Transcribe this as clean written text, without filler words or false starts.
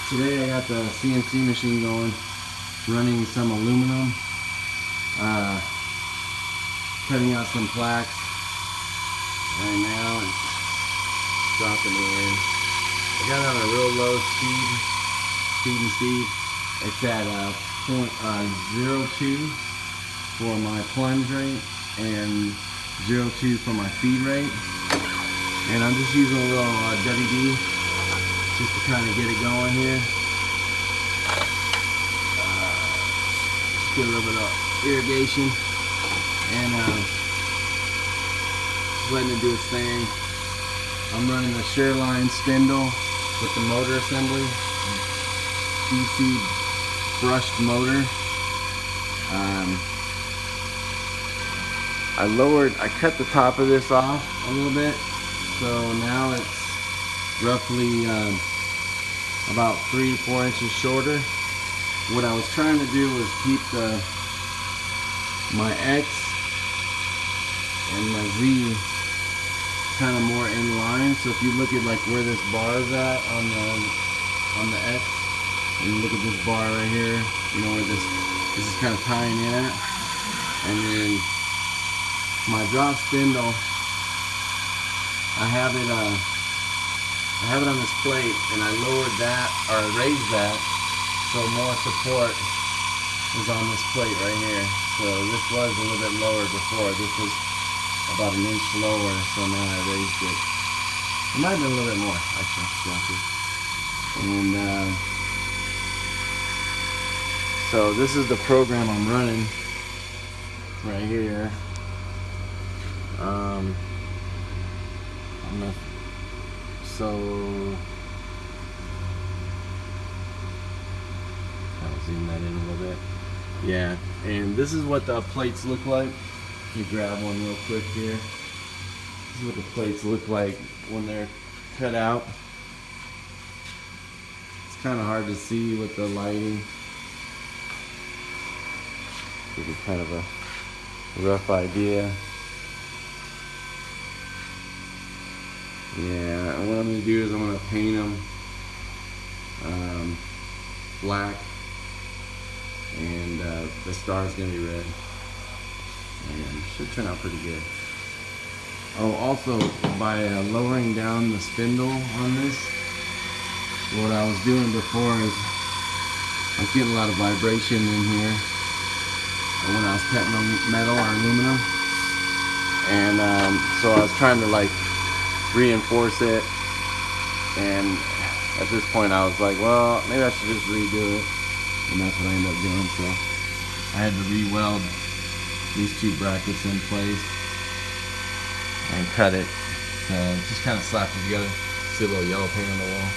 Today I got the CNC machine going, running some aluminum, cutting out some plaques. Right now it's dropping in. I got it on a real low speed. It's at 0.02 for my plunge rate and 0.2 for my feed rate. And I'm just using a little WD just to kind of get it going here. Just get a little bit of irrigation and just letting it do its thing. I'm running the Shareline spindle with the motor assembly, DC brushed motor. I cut the top of this off a little bit, so now it's roughly about 3 to 4 inches shorter. What I was trying to do was keep my X and my Z kind of more in line. So if you look at like where this bar is at on the X, and you look at this bar right here, you know where this is kind of tying in at. And then my drop spindle, I have it on this plate, and I lowered that, or I raised that, so more support is on this plate right here. So this was a little bit lower before. This was about 1 inch lower, so now I raised it. It might have been a little bit more, actually. And so this is the program I'm running right here. So I'll zoom that in a little bit. Yeah, and this is what the plates look like. Let me grab one real quick here. This is what the plates look like when they're cut out. It's kind of hard to see with the lighting. Give you kind of a rough idea. Yeah, and what I'm going to do is I'm going to paint them black, and the star is going to be red, and it should turn out pretty good. Oh, also by lowering down the spindle on this, what I was doing before is I was getting a lot of vibration in here when I was cutting on metal or aluminum, and so I was trying to like reinforce it, and at this point I was like, well, maybe I should just redo it, and that's what I ended up doing. So I had to re-weld these 2 brackets in place and cut it. So just kind of slapped it together. See a little yellow paint on the wall.